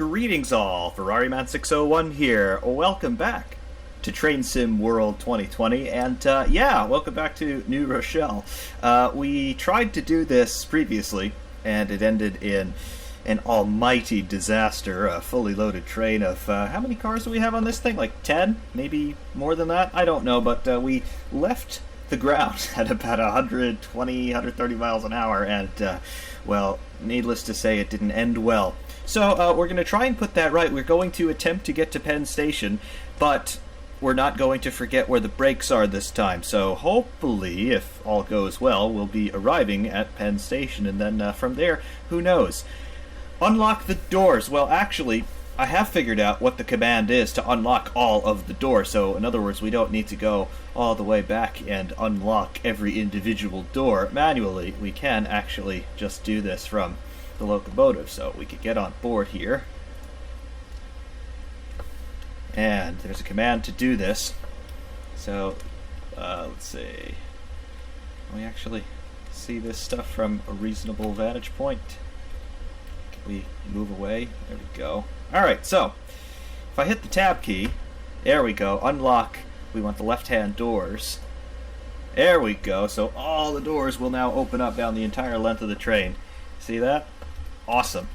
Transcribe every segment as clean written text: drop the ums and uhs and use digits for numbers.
Greetings all, Ferrariman601 here. Welcome back to Train Sim World 2020, and welcome back to New Rochelle. We tried to do this previously, and it ended in an almighty disaster. A fully loaded train of, how many cars do we have on this thing? Like 10? Maybe more than that? I don't know, but we left the ground at about 120, 130 miles an hour, and, well, needless to say, it didn't end well. So we're going to try and put that right. We're going to attempt to get to Penn Station, but we're not going to forget where the brakes are this time. So hopefully, if all goes well, we'll be arriving at Penn Station, and then from there, who knows? Unlock the doors. Well, actually, I have figured out what the command is to unlock all of the doors. So in other words, we don't need to go all the way back and unlock every individual door manually. We can actually just do this from the locomotive, so we could get on board here, and there's a command to do this. So let's see, can we actually see this stuff from a reasonable vantage point? Can we move away? There we go. Alright, so if I hit the tab key, there we go, unlock. We want the left hand doors. There we go. So all the doors will now open up down the entire length of the train. See that? Awesome.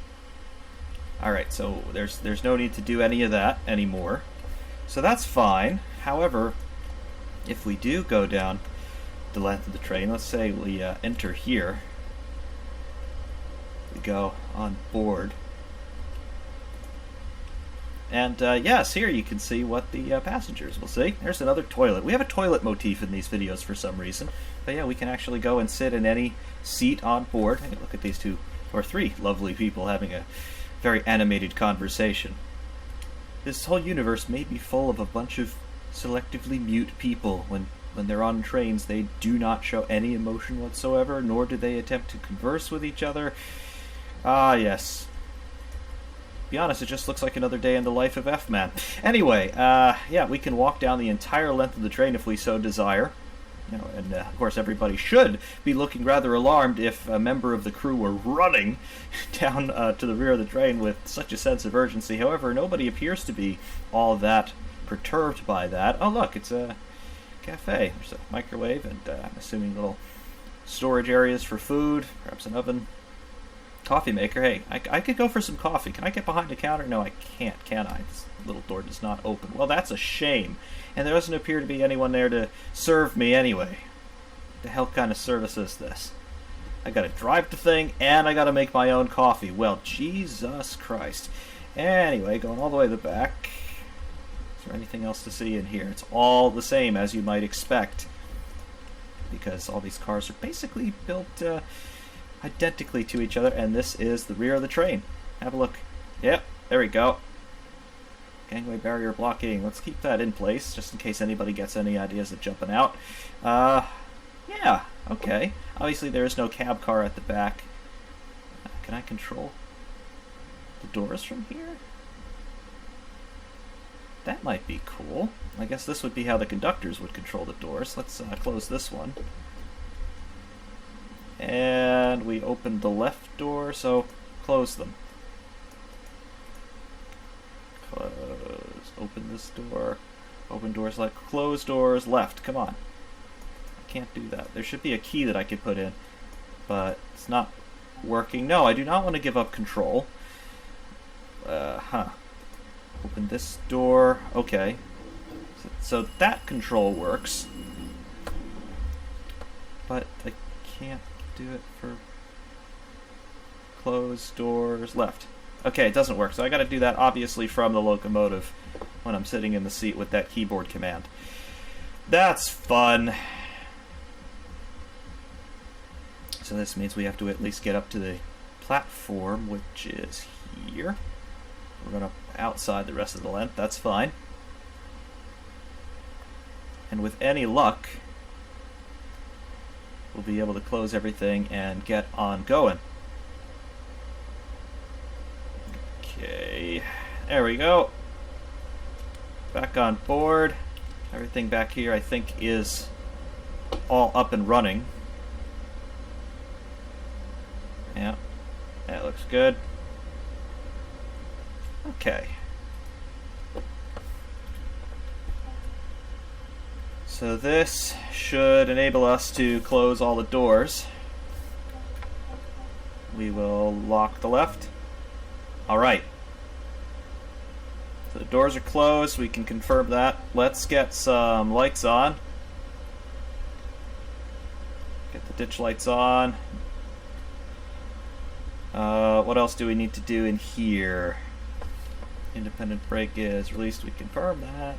Alright, so there's no need to do any of that anymore. So that's fine. However, if we do go down the length of the train, let's say we enter here. We go on board. And yes, here you can see what the passengers will see. There's another toilet. We have a toilet motif in these videos for some reason. But yeah, we can actually go and sit in any seat on board. Hey, look at these two or three lovely people having a very animated conversation. This whole universe may be full of a bunch of selectively mute people. When they're on trains, they do not show any emotion whatsoever, nor do they attempt to converse with each other. Ah, yes. To be honest, it just looks like another day in the life of F-Man. Anyway, yeah, we can walk down the entire length of the train if we so desire. You know, and of course everybody should be looking rather alarmed if a member of the crew were running down to the rear of the train with such a sense of urgency. However, nobody appears to be all that perturbed by that. Oh look, it's a cafe. There's a microwave and I'm assuming little storage areas for food, perhaps an oven. Coffee maker. Hey, I could go for some coffee. Can I get behind the counter? No, I can't, can I? This little door does not open. Well, that's a shame. And there doesn't appear to be anyone there to serve me anyway. What the hell kind of service is this? I gotta drive the thing, and I gotta make my own coffee. Well, Jesus Christ. Anyway, going all the way to the back. Is there anything else to see in here? It's all the same as you might expect, because all these cars are basically built identically to each other, and this is the rear of the train. Have a look. Yep, there we go. Gangway barrier blocking. Let's keep that in place, just in case anybody gets any ideas of jumping out. Yeah, okay. Obviously there is no cab car at the back. Can I control the doors from here? That might be cool. I guess this would be how the conductors would control the doors. Let's close this one. And we opened the left door, so close them. Close. Open this door. Open doors left. Close doors left. Come on. I can't do that. There should be a key that I could put in, but it's not working. No, I do not want to give up control. Open this door. Okay. So that control works. But I can't do it for close doors left. Okay, it doesn't work, so I gotta do that obviously from the locomotive when I'm sitting in the seat with that keyboard command. That's fun. So this means we have to at least get up to the platform, which is here. We're gonna outside the rest of the length, that's fine. And with any luck, we'll be able to close everything and get on going. Okay, there we go. Back on board. Everything back here I think is all up and running. Yeah, that looks good. Okay. So this should enable us to close all the doors. We will lock the left. Alright. So the doors are closed, we can confirm that. Let's get some lights on. Get the ditch lights on. What else do we need to do in here? Independent brake is released, we confirm that.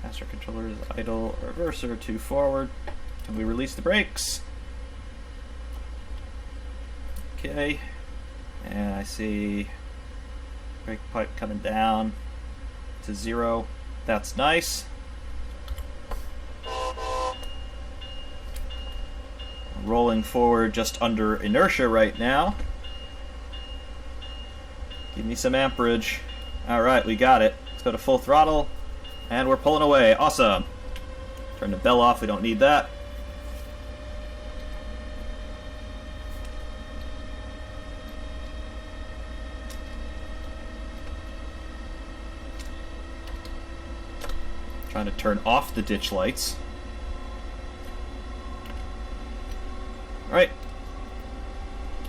Master controller is idle, reverser to forward. Can we release the brakes? Okay. And I see brake pipe coming down to 0. That's nice. Rolling forward just under inertia right now. Give me some amperage. Alright, we got it. Let's go to full throttle. And we're pulling away. Awesome. Turn the bell off. We don't need that. Trying to turn off the ditch lights. Alright.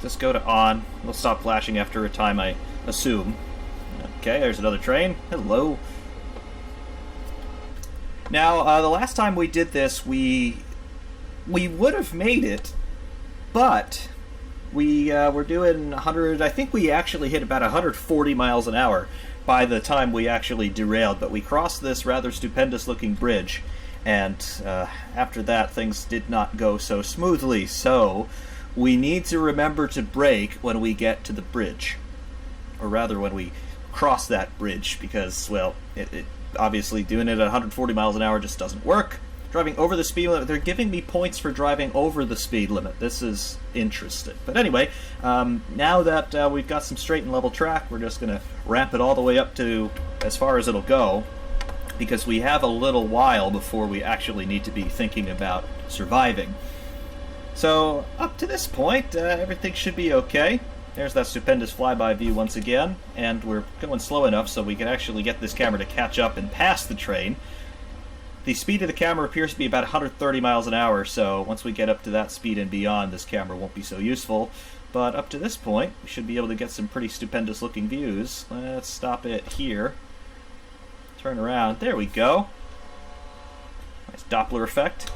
Just go to on. We'll stop flashing after a time, I assume. Okay, there's another train. Hello. Now, the last time we did this, we would have made it, but we were doing 100, I think we actually hit about 140 miles an hour by the time we actually derailed, but we crossed this rather stupendous looking bridge, and after that things did not go so smoothly, so we need to remember to brake when we get to the bridge, or rather when we cross that bridge, because, well, it obviously doing it at 140 miles an hour just doesn't work. Driving over the speed limit, they're giving me points for driving over the speed limit. This is interesting. But anyway, now that we've got some straight and level track, we're just going to ramp it all the way up to as far as it'll go, because we have a little while before we actually need to be thinking about surviving. So up to this point, everything should be okay. There's that stupendous flyby view once again, and we're going slow enough so we can actually get this camera to catch up and pass the train. The speed of the camera appears to be about 130 miles an hour, so once we get up to that speed and beyond, this camera won't be so useful. But up to this point, we should be able to get some pretty stupendous looking views. Let's stop it here. Turn around. There we go. Nice Doppler effect.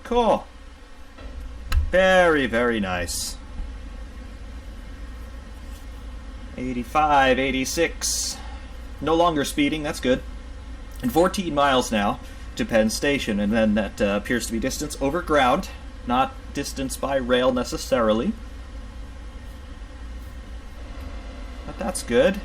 Cool. Very, very nice. 85, 86. No longer speeding, that's good. And 14 miles now to Penn Station, and then that appears to be distance over ground, not distance by rail necessarily. But that's good.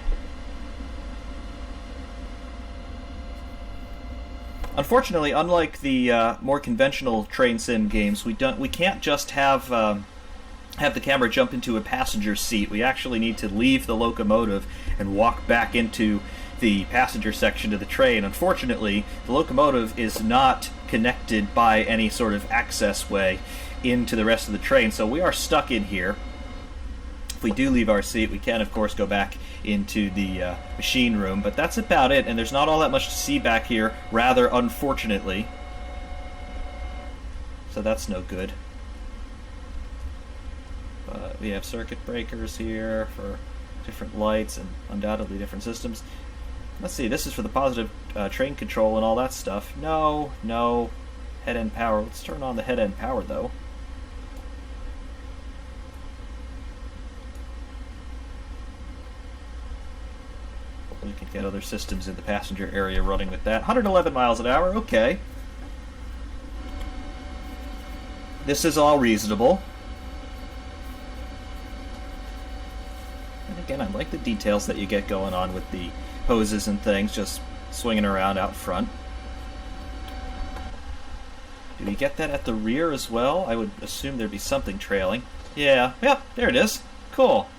Unfortunately, unlike the more conventional train sim games, we can't just have the camera jump into a passenger seat. We actually need to leave the locomotive and walk back into the passenger section of the train. Unfortunately, the locomotive is not connected by any sort of access way into the rest of the train, so we are stuck in here. If we do leave our seat, we can, of course, go back into the machine room, but that's about it, and there's not all that much to see back here, rather unfortunately. So that's no good. But we have circuit breakers here for different lights and undoubtedly different systems. Let's see, this is for the positive train control and all that stuff. No, no. Head-end power. Let's turn on the head-end power, though. We can get other systems in the passenger area running with that. 111 miles an hour, okay. This is all reasonable. And again, I like the details that you get going on with the hoses and things just swinging around out front. Do we get that at the rear as well? I would assume there'd be something trailing. Yeah, yep, there it is. Cool.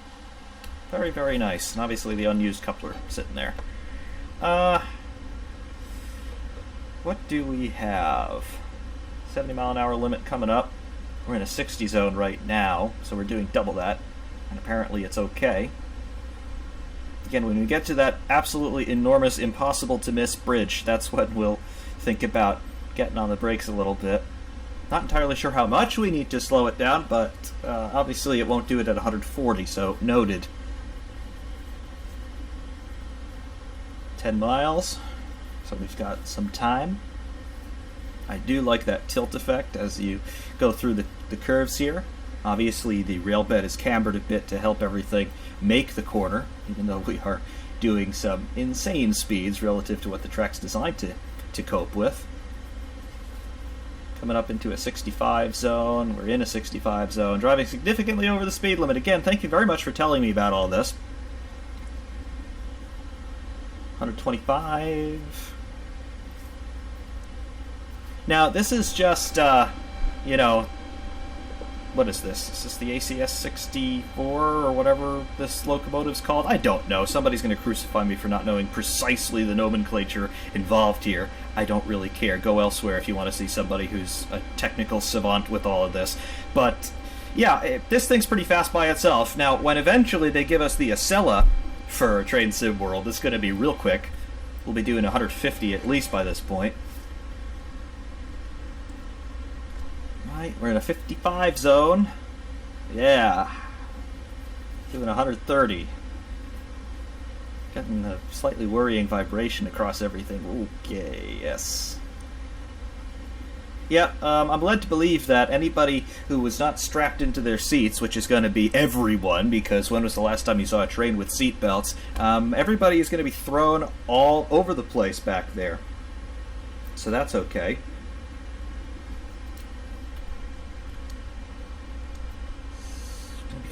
Very, very nice. And obviously the unused coupler sitting there. what do we have? 70-mile-an-hour limit coming up. We're in a 60 zone right now, so we're doing double that, and apparently it's okay. Again, when we get to that absolutely enormous, impossible-to-miss bridge, that's when we'll think about getting on the brakes a little bit. Not entirely sure how much we need to slow it down, but obviously it won't do it at 140, so noted. 10 miles, so we've got some time. I do like that tilt effect as you go through the curves here. Obviously the rail bed is cambered a bit to help everything make the corner, even though we are doing some insane speeds relative to what the track's designed to cope with. Coming up into a 65 zone. We're in a 65 zone, driving significantly over the speed limit. Again, thank you very much for telling me about all this. 125. Now, this is just, you know, what is this? Is this the ACS 64 or whatever this locomotive's called? I don't know. Somebody's going to crucify me for not knowing precisely the nomenclature involved here. I don't really care. Go elsewhere if you want to see somebody who's a technical savant with all of this. But, yeah, this thing's pretty fast by itself. Now, when eventually they give us the Acela for Train Sim World, it's going to be real quick. We'll be doing 150 at least by this point. Right, we're in a 55 zone. Yeah. Doing 130. Getting a slightly worrying vibration across everything. Okay, yes. Yeah, I'm led to believe that anybody who was not strapped into their seats, which is going to be everyone, because when was the last time you saw a train with seat belts? Everybody is going to be thrown all over the place back there. So that's okay.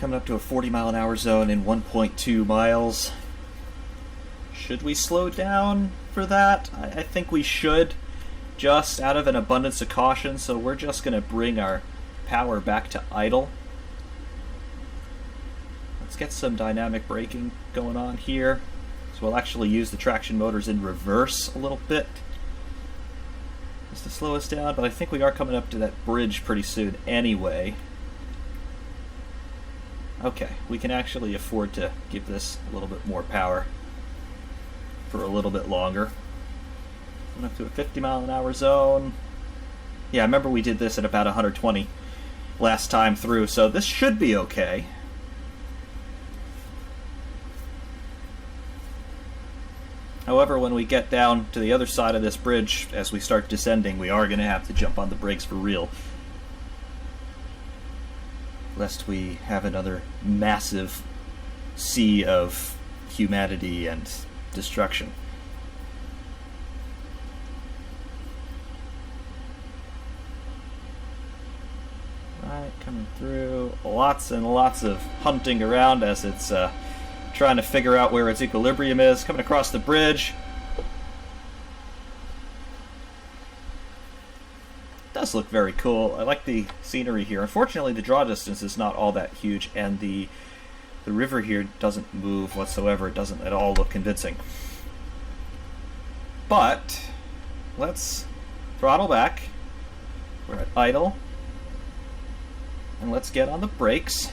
Coming up to a 40-mile-an-hour zone in 1.2 miles. Should we slow down for that? I think we should, just out of an abundance of caution, so we're just going to bring our power back to idle. Let's get some dynamic braking going on here. So we'll actually use the traction motors in reverse a little bit just to slow us down, but I think we are coming up to that bridge pretty soon anyway. Okay, we can actually afford to give this a little bit more power for a little bit longer. Going up to a 50-mile-an-hour zone. Yeah, I remember we did this at about 120 last time through, so this should be okay. However, when we get down to the other side of this bridge, as we start descending, we are going to have to jump on the brakes for real, lest we have another massive sea of humanity and destruction. Right, coming through. Lots and lots of hunting around as it's trying to figure out where its equilibrium is. Coming across the bridge. Does look very cool. I like the scenery here. Unfortunately, the draw distance is not all that huge, and the river here doesn't move whatsoever. It doesn't at all look convincing. But let's throttle back. We're at idle. And let's get on the brakes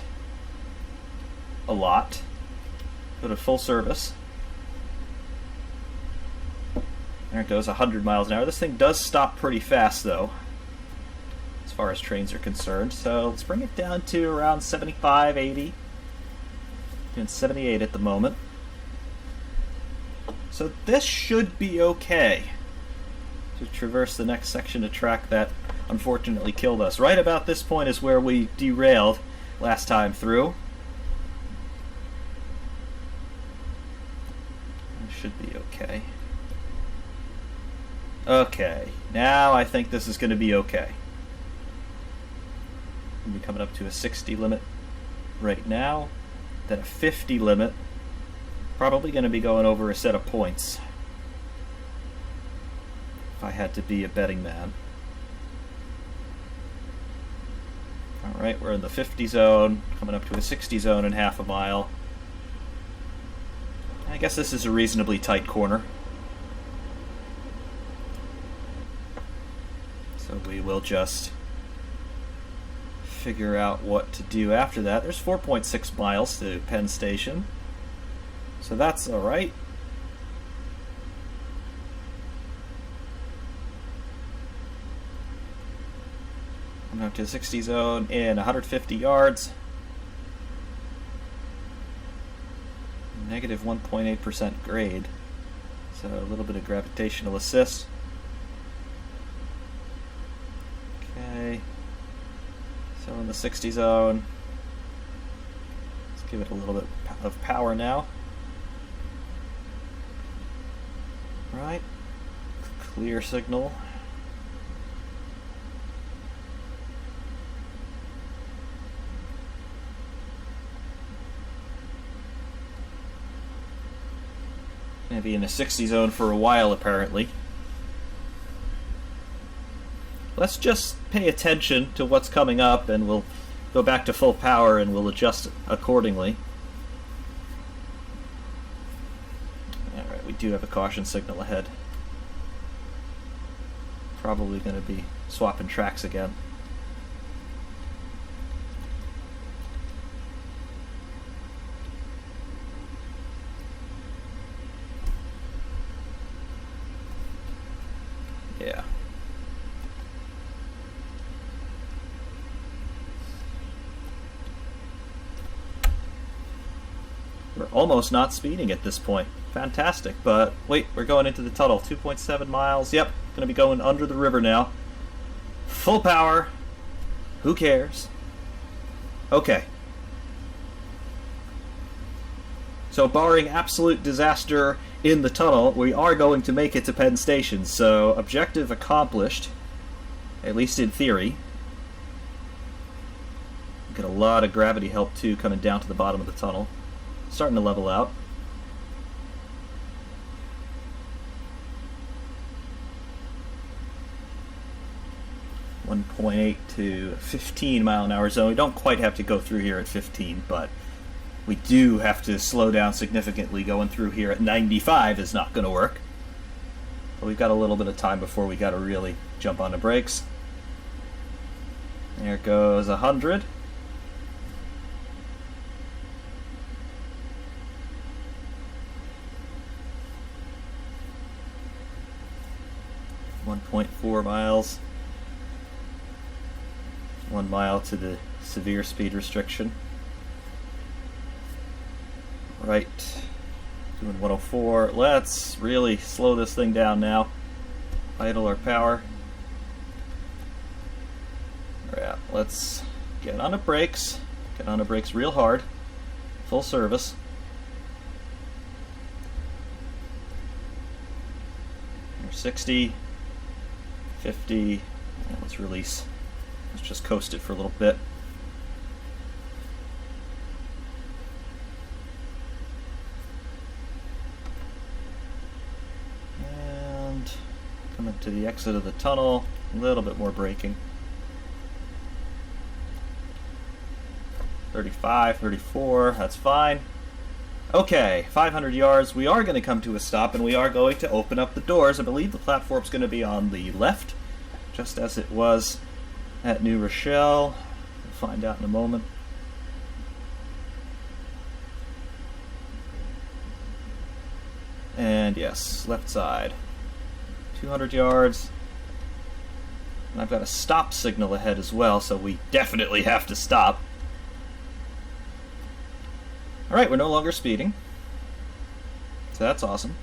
a lot. Go to full service. There it goes, 100 miles an hour. This thing does stop pretty fast, though, as far as trains are concerned. So let's bring it down to around 75, 80. Doing 78 at the moment. So this should be okay to traverse the next section of track that unfortunately killed us. Right about this point is where we derailed last time through. It should be okay. Okay, now I think this is going to be okay. We'll be coming up to a 60 limit right now, then a 50 limit. Probably going to be going over a set of points if I had to be a betting man. Alright, we're in the 50 zone, coming up to a 60 zone in half a mile. I guess this is a reasonably tight corner. we will just figure out what to do after that. There's 4.6 miles to Penn Station, so that's all right. I'm up to the 60 zone in 150 yards. Negative 1.8% grade, so a little bit of gravitational assist. Okay, so in the 60 zone, let's give it a little bit of power now. Right, clear signal. Gonna be in the 60 zone for a while, apparently. Let's just pay attention to what's coming up, and we'll go back to full power and we'll adjust accordingly. Alright, we do have a caution signal ahead. Probably going to be swapping tracks again. Yeah. We're almost not speeding at this point. Fantastic, but wait, we're going into the tunnel. 2.7 miles. Yep, going to be going under the river now. Full power. Who cares? Okay. So barring absolute disaster in the tunnel, we are going to make it to Penn Station. So objective accomplished, at least in theory. Get a lot of gravity help too coming down to the bottom of the tunnel. Starting to level out. .8 to 15 mile an hour zone. We don't quite have to go through here at 15, but we do have to slow down significantly. Going through here at 95 is not going to work. But we've got a little bit of time before we got to really jump on the brakes. There goes 100. .4 miles. 1 mile to the severe speed restriction. Right. Doing 104. Let's really slow this thing down now. Idle our power. Yeah, let's get on the brakes. Get on the brakes real hard. Full service. We're 60. 50. And let's release. Let's just coast it for a little bit. And coming to the exit of the tunnel, a little bit more braking. 35, 34, that's fine. Okay, 500 yards. We are going to come to a stop, and we are going to open up the doors. I believe the platform's going to be on the left, just as it was at New Rochelle. We'll find out in a moment. And yes, left side. 200 yards. And I've got a stop signal ahead as well, so we definitely have to stop. Alright, we're no longer speeding. So that's awesome.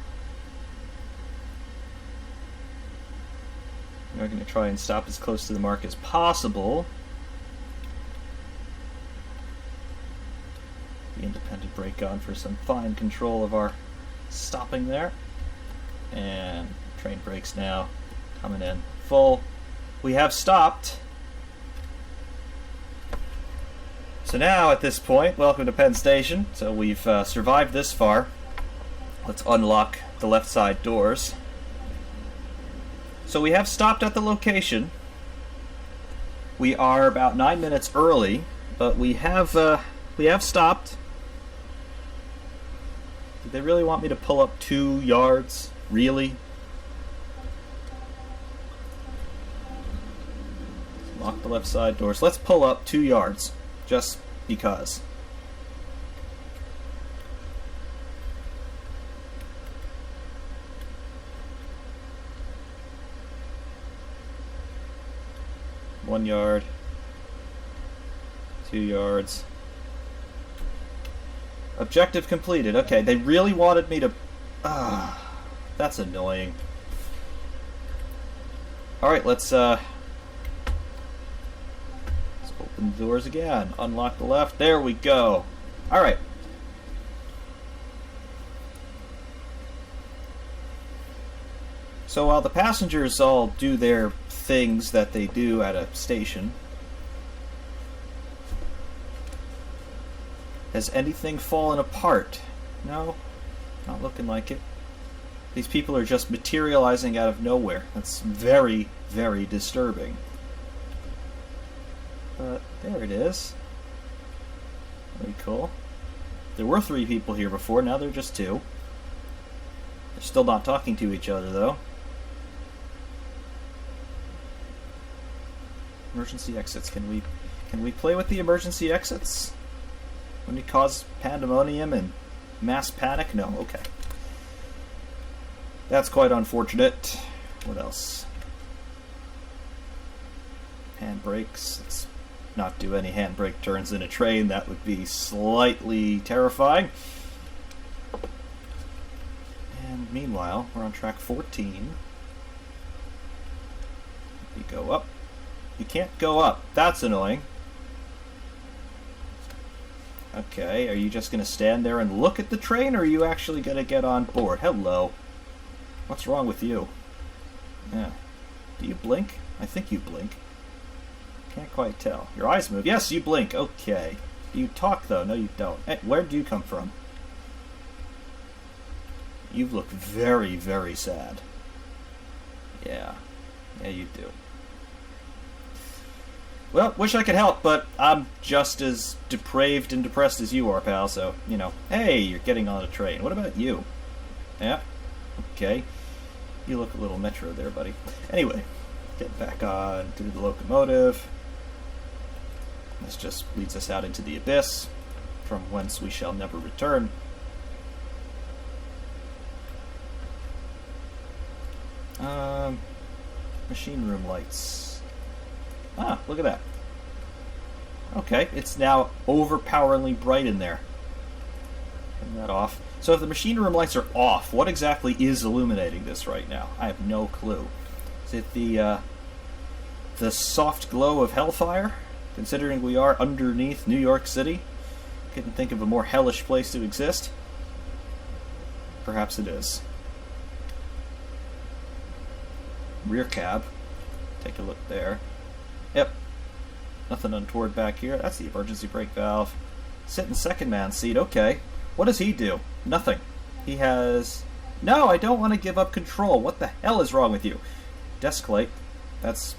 We're going to try and stop as close to the mark as possible. The independent brake on for some fine control of our stopping there. And train brakes now coming in full. We have stopped. So now at this point, welcome to Penn Station. So we've survived this far. Let's unlock the left side doors. So we have stopped at the location. We are about 9 minutes early, but we have stopped. Did they really want me to pull up 2 yards? Really? Lock the left side doors. Let's pull up 2 yards, just because. One yard, 2 yards. Objective completed. Okay, they really wanted me to... that's annoying. Alright, let's open the doors again. Unlock the left. There we go. Alright. So while the passengers all do their things that they do at a station, has anything fallen apart? No, not looking like it. These people are just materializing out of nowhere. That's very, very disturbing. But there it is. Very cool. There were 3 people here before, now they're just 2. They're still not talking to each other, though. Emergency exits. Can we play with the emergency exits? When we cause pandemonium and mass panic? No, okay. That's quite unfortunate. What else? Handbrakes. Let's not do any handbrake turns in a train. That would be slightly terrifying. And meanwhile, we're on track 14. We go up. You can't go up. That's annoying. Okay, are you just going to stand there and look at the train, or are you actually going to get on board? Hello. What's wrong with you? Yeah. Do you blink? I think you blink. Can't quite tell. Your eyes move. Yes, you blink. Okay. Do you talk, though? No, you don't. Hey, where do you come from? You look very, very sad. Yeah. Yeah, you do. Well, wish I could help, but I'm just as depraved and depressed as you are, pal, so, you know. Hey, you're getting on a train. What about you? Yeah? Okay. You look a little metro there, buddy. Anyway, get back on to the locomotive. This just leads us out into the abyss, from whence we shall never return. Machine room lights. Ah, look at that. Okay, it's now overpoweringly bright in there. Turn that off. So if the machine room lights are off, what exactly is illuminating this right now? I have no clue. Is it the soft glow of hellfire? Considering we are underneath New York City? Couldn't think of a more hellish place to exist. Perhaps it is. Rear cab. Take a look there. Yep. Nothing untoward back here. That's the emergency brake valve. Sit in second man seat. Okay. What does he do? Nothing. He has... No, I don't want to give up control. What the hell is wrong with you? Desk light. That's...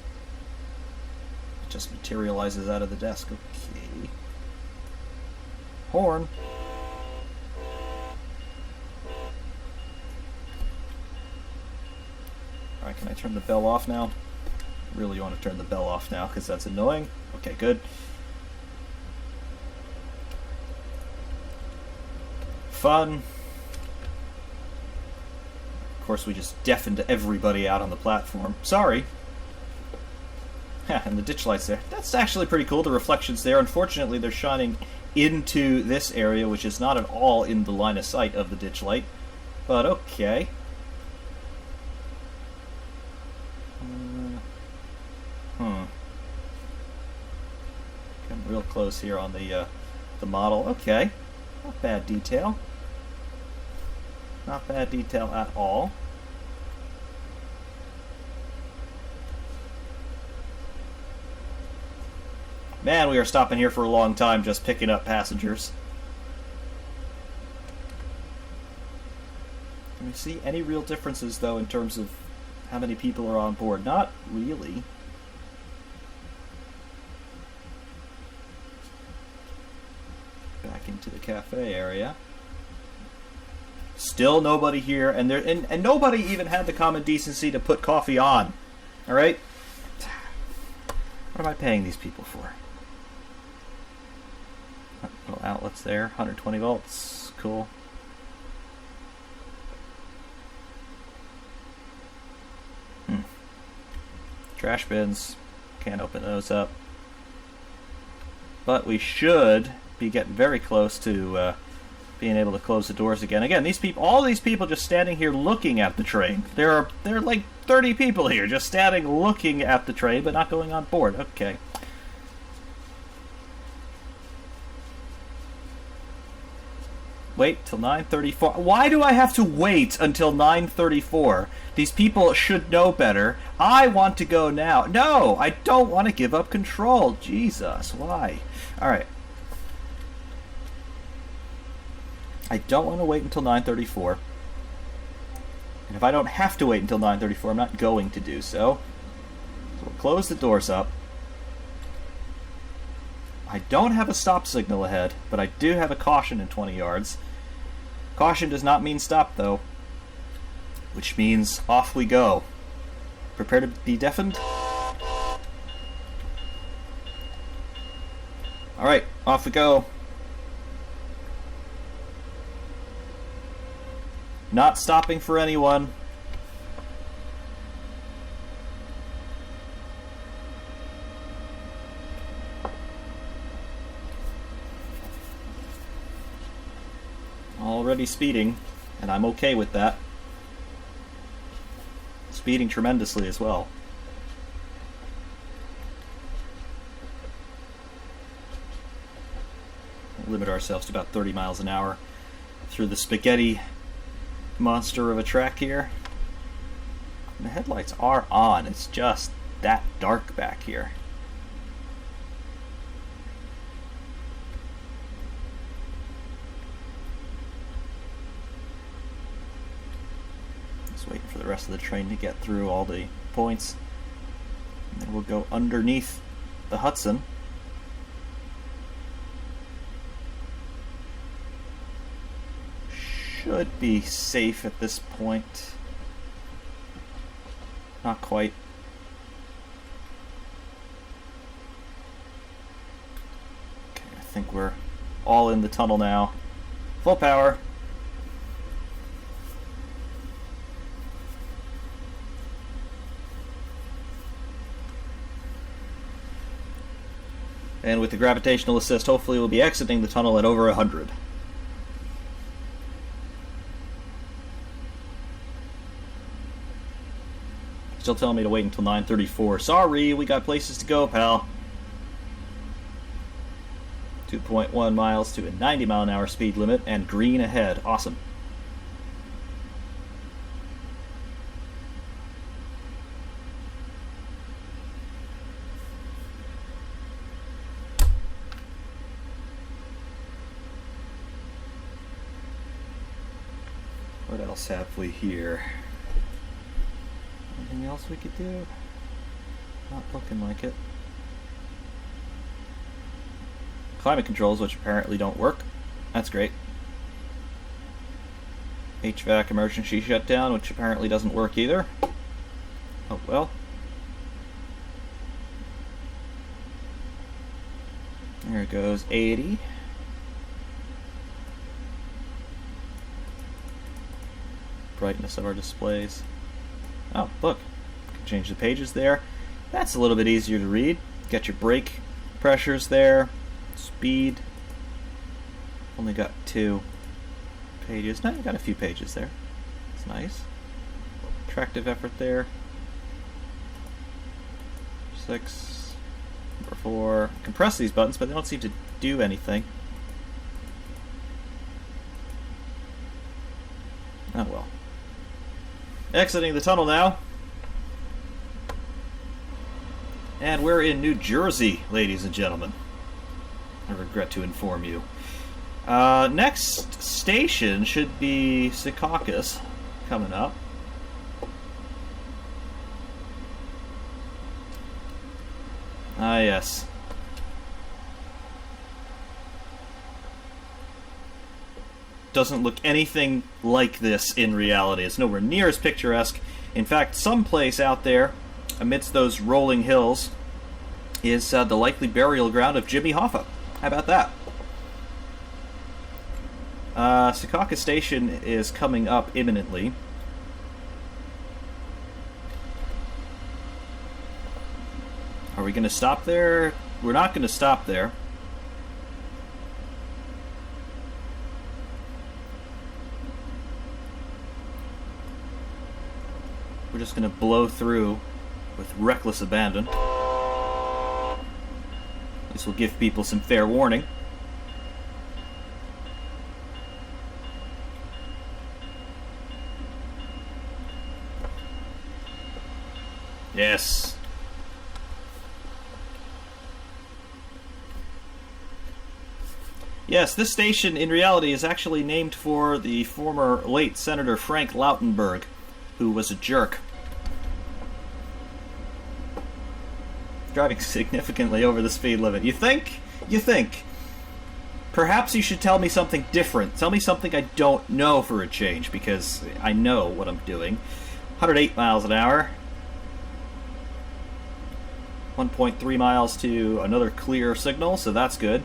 It just materializes out of the desk. Okay. Horn. Alright, can I turn the bell off now? Really want to turn the bell off now because that's annoying. Okay, good. Fun. Of course, we just deafened everybody out on the platform. Sorry. And the ditch lights there. That's actually pretty cool, the reflections there. Unfortunately, they're shining into this area, which is not at all in the line of sight of the ditch light. But okay. Come real close here on the model. Okay. Not bad detail. Not bad detail at all. Man, we are stopping here for a long time just picking up passengers. Can we see any real differences, though, in terms of how many people are on board? Not really. Back into the cafe area. Still nobody here, and nobody even had the common decency to put coffee on. All right. What am I paying these people for? Little outlets there, 120 volts, cool. Trash bins, can't open those up. But we should be getting very close to being able to close the doors again. Again, these people, all these people just standing here looking at the train. There are like 30 people here just standing looking at the train but not going on board. Okay. Wait till 9:34. Why do I have to wait until 9:34? These people should know better. I want to go now. No, I don't want to give up control. Jesus, why? All right. I don't want to wait until 9:34. And if I don't have to wait until 9:34, I'm not going to do so. So we'll close the doors up. I don't have a stop signal ahead, but I do have a caution in 20 yards. Caution does not mean stop, though, which means off we go. Prepare to be deafened. Alright, off we go. Not stopping for anyone. Already speeding, and I'm okay with that. Speeding tremendously as well. We'll limit ourselves to about 30 miles an hour through the spaghetti monster of a track here. And the headlights are on, it's just that dark back here. Waiting for the rest of the train to get through all the points. And then we'll go underneath the Hudson. Should be safe at this point. Not quite. Okay, I think we're all in the tunnel now. Full power. And with the gravitational assist, hopefully we'll be exiting the tunnel at over 100. Still telling me to wait until 9:34. Sorry, we got places to go, pal. 2.1 miles to a 90-mile-an-hour speed limit, and green ahead. Awesome. What else have we here? Anything else we could do? Not looking like it. Climate controls, which apparently don't work. That's great. HVAC emergency shutdown, which apparently doesn't work either. Oh well. There it goes, 80. Brightness of our displays. Oh, look. Can change the pages there. That's a little bit easier to read. Get your brake pressures there. Speed. Only got 2 pages. No, you got a few pages there. It's nice. Attractive effort there. 6. Number 4. Compress these buttons, but they don't seem to do anything. Oh well. Exiting the tunnel now. And we're in New Jersey, ladies and gentlemen. I regret to inform you. Next station should be Secaucus coming up. Ah, yes. Doesn't look anything like this in reality. It's nowhere near as picturesque. In fact, someplace out there, amidst those rolling hills, is the likely burial ground of Jimmy Hoffa. How about that? Secaucus Station is coming up imminently. Are we going to stop there? We're not going to stop there. We're just going to blow through with reckless abandon. This will give people some fair warning. Yes. Yes, this station in reality is actually named for the former late Senator Frank Lautenberg, who was a jerk. Driving significantly over the speed limit. You think? You think. Perhaps you should tell me something different. Tell me something I don't know for a change, because I know what I'm doing. 108 miles an hour. 1.3 miles to another clear signal, so that's good.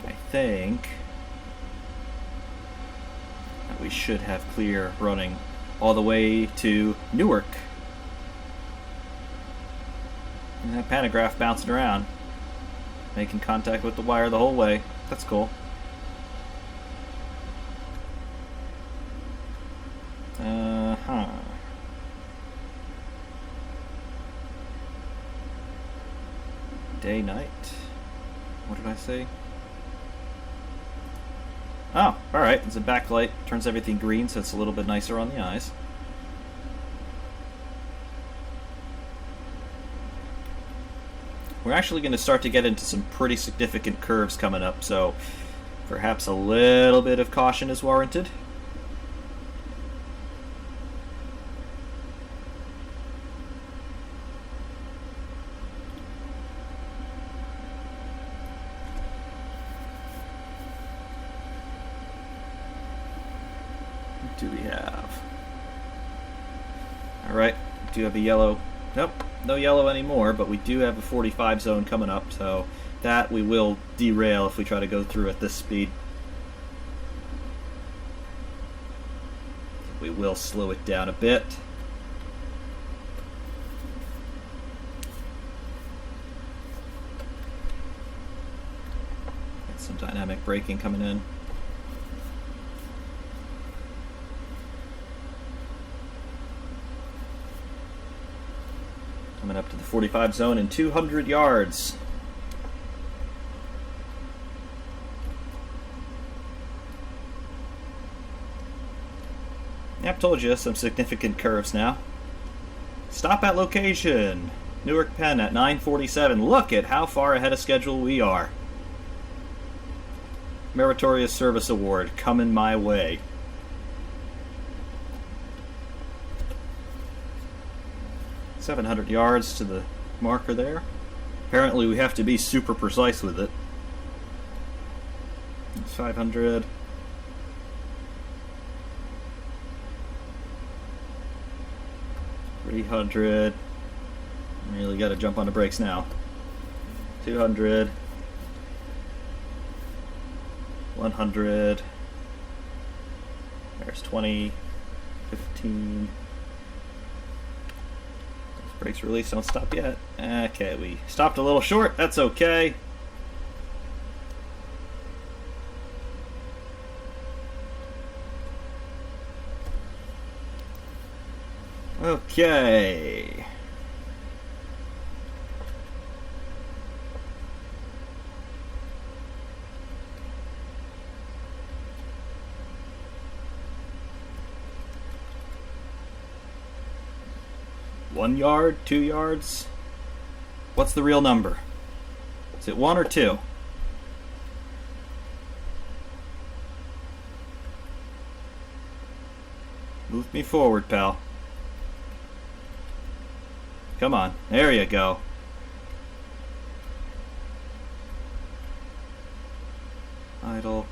I think that we should have clear running all the way to Newark. And that pantograph bouncing around, making contact with the wire the whole way. That's cool. Day, night. What did I say? Oh, alright. It's a backlight. Turns everything green, so it's a little bit nicer on the eyes. We're actually going to start to get into some pretty significant curves coming up, so perhaps a little bit of caution is warranted. What do we have? Alright, we do have a yellow. Nope. No yellow anymore, but we do have a 45 zone coming up, so that we will derail if we try to go through at this speed. We will slow it down a bit. Got some dynamic braking coming in. Coming up to the 45 zone in 200 yards. Yep, told you, some significant curves now. Stop at location. Newark Penn at 9:47. Look at how far ahead of schedule we are. Meritorious Service Award coming my way. .700 yards to the marker there. Apparently we have to be super precise with it. 500. .300. Really got to jump on the brakes now. 200. 100. There's 20. 15. Brakes release, don't stop yet. Okay, we stopped a little short. That's okay. Okay. One yard, 2 yards. What's the real number? Is it 1 or 2? Move me forward, pal. Come on, there you go. Idle.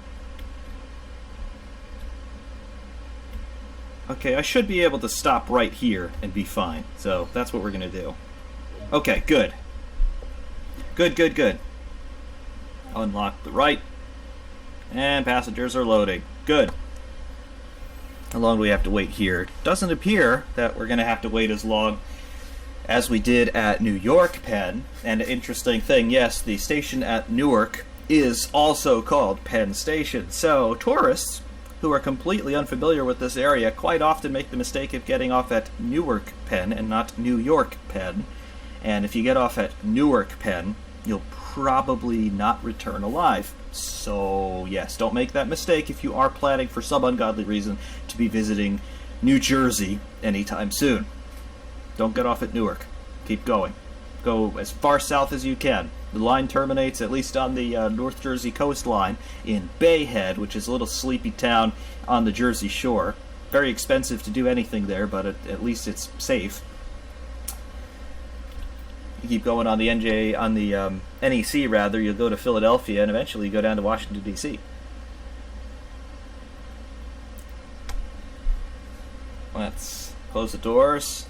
Okay, I should be able to stop right here and be fine. So that's what we're going to do. Okay, good. Good, good, good. Unlock the right. And passengers are loading. Good. How long do we have to wait here? Doesn't appear that we're going to have to wait as long as we did at New York Penn. And an interesting thing, yes, the station at Newark is also called Penn Station. So tourists who are completely unfamiliar with this area quite often make the mistake of getting off at Newark Penn and not New York Penn. And if you get off at Newark Penn, you'll probably not return alive. So yes, don't make that mistake if you are planning for some ungodly reason to be visiting New Jersey anytime soon. Don't get off at Newark. Keep going. Go as far south as you can. The line terminates, at least on the North Jersey coastline, in Bay Head, which is a little sleepy town on the Jersey Shore. Very expensive to do anything there, but at least it's safe. You keep going on the NEC rather. You'll go to Philadelphia, and eventually you go down to Washington D.C. Let's close the doors.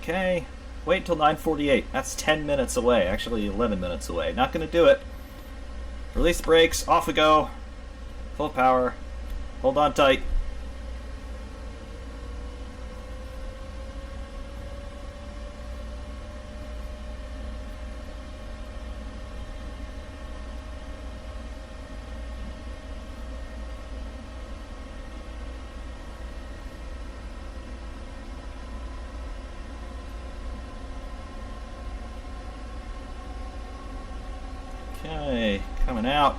Okay. Wait until 9:48. That's 10 minutes away. Actually, 11 minutes away. Not going to do it. Release the brakes. Off we go. Full power. Hold on tight. Okay, coming out.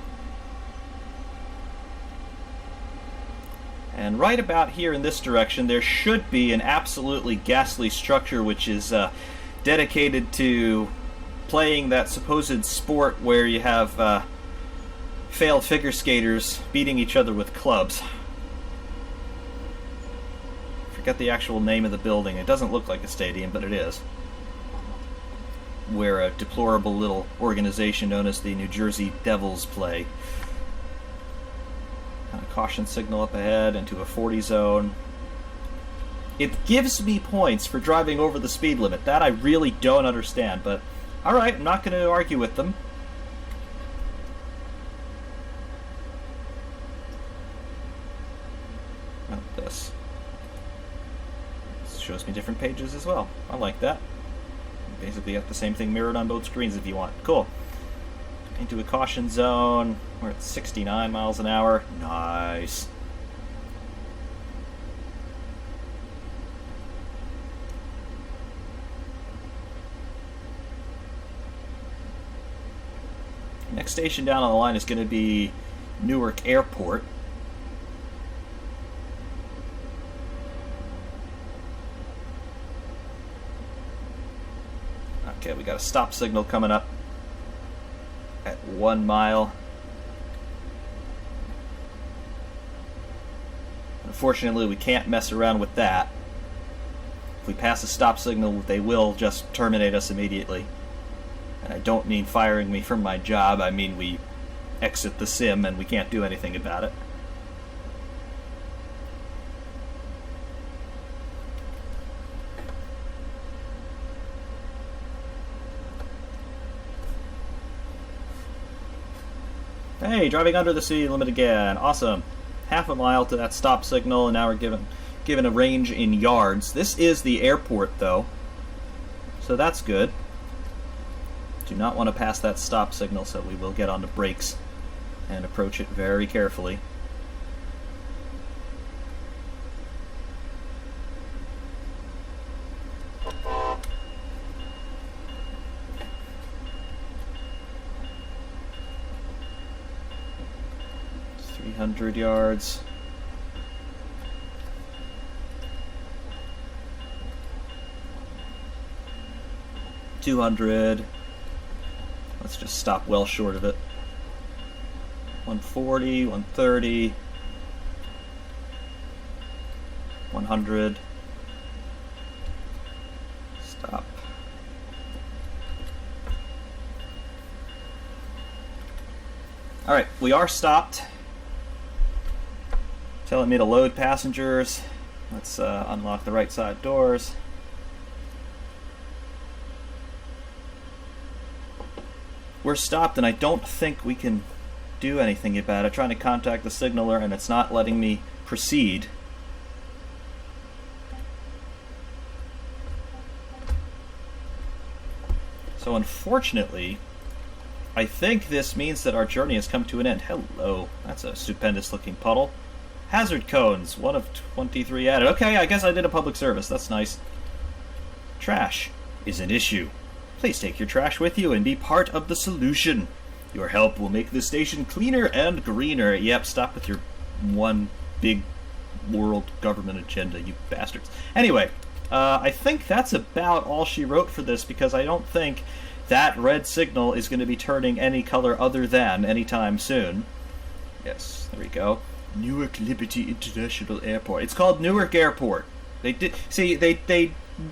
And right about here in this direction, there should be an absolutely ghastly structure which is dedicated to playing that supposed sport where you have failed figure skaters beating each other with clubs. Forget the actual name of the building. It doesn't look like a stadium, but it is. Where a deplorable little organization known as the New Jersey Devils play. Caution signal up ahead into a 40 zone. It gives me points for driving over the speed limit. That I really don't understand, but alright, I'm not going to argue with them. Oh, this shows me different pages as well. I like that. Basically, you have the same thing mirrored on both screens if you want. Cool. Into a caution zone. We're at 69 miles an hour. Nice. Next station down on the line is going to be Newark Airport. Okay, we got a stop signal coming up at 1 mile. Unfortunately, we can't mess around with that. If we pass a stop signal, they will just terminate us immediately. And I don't mean firing me from my job, I mean we exit the sim and we can't do anything about it. Hey, driving under the speed limit again. Awesome. Half a mile to that stop signal, and now we're given a range in yards. This is the airport, though, so that's good. Do not want to pass that stop signal, so we will get on the brakes and approach it very carefully. Yards. 200. Let's just stop well short of it. 140, 130, 100. Stop. All right, we are stopped. Telling me to load passengers. Let's unlock the right side doors. we're stopped, and I don't think we can do anything about it. Trying to contact the signaler, and it's not letting me proceed. So unfortunately, I think this means that our journey has come to an end. Hello. That's a stupendous looking puddle. Hazard cones, 1 of 23 added. Okay, I guess I did a public service. That's nice. Trash is an issue. Please take your trash with you and be part of the solution. Your help will make the station cleaner and greener. Yep, stop with your one big world government agenda, you bastards. Anyway, I think that's about all she wrote for this, because I don't think that red signal is going to be turning any color other than anytime soon. Yes, there we go. Newark Liberty International Airport. It's called Newark Airport. They did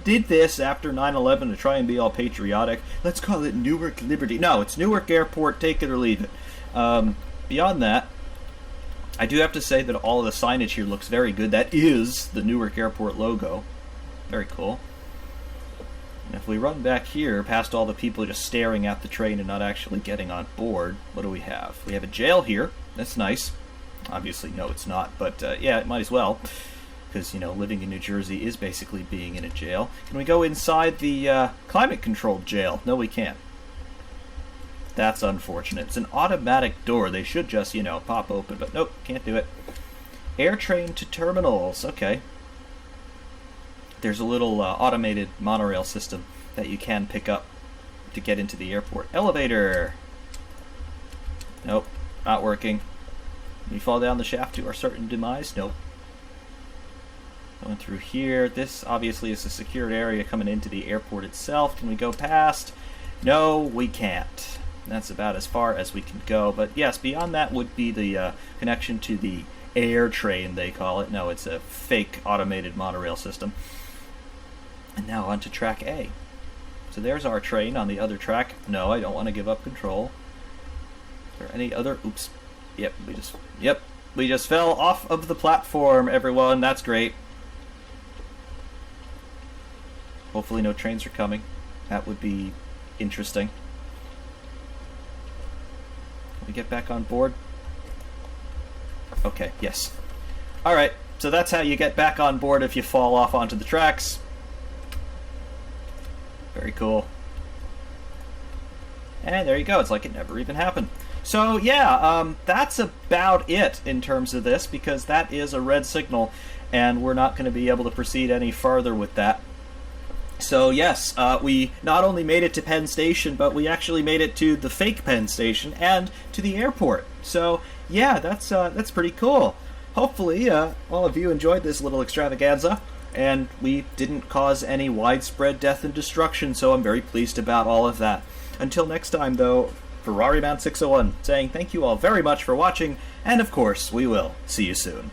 did this after 9/11 to try and be all patriotic. Let's call it Newark Liberty. No, it's Newark Airport. Take it or leave it. Beyond that, I do have to say that all of the signage here looks very good. That is the Newark Airport logo. Very cool. And if we run back here, past all the people just staring at the train and not actually getting on board, what do we have? We have a jail here. That's nice. Obviously, no, it's not, but yeah, it might as well, because, you know, living in New Jersey is basically being in a jail. Can we go inside the climate-controlled jail? No, we can't. That's unfortunate. It's an automatic door. They should just, you know, pop open, but nope, can't do it. Air train to terminals. Okay. There's a little automated monorail system that you can pick up to get into the airport. Elevator. Nope, not working. We fall down the shaft to our certain demise? Nope. Going through here. This obviously is a secured area coming into the airport itself. Can we go past? No, we can't. That's about as far as we can go. But yes, beyond that would be the connection to the air train, they call it. No, it's a fake automated monorail system. And now on to track A. So there's our train on the other track. No, I don't want to give up control. Is there any other? Oops. Yep, we just fell off of the platform, everyone. That's great. Hopefully no trains are coming. That would be interesting. Can we get back on board? Okay, yes. Alright, so that's how you get back on board if you fall off onto the tracks. Very cool. And there you go. It's like it never even happened. So yeah, that's about it in terms of this, because that is a red signal, and we're not going to be able to proceed any farther with that. So yes, we not only made it to Penn Station, but we actually made it to the fake Penn Station and to the airport. So yeah, that's pretty cool. Hopefully, all of you enjoyed this little extravaganza, and we didn't cause any widespread death and destruction, so I'm very pleased about all of that. Until next time, though, Ferrari Mount 601 saying thank you all very much for watching, and of course, we will see you soon.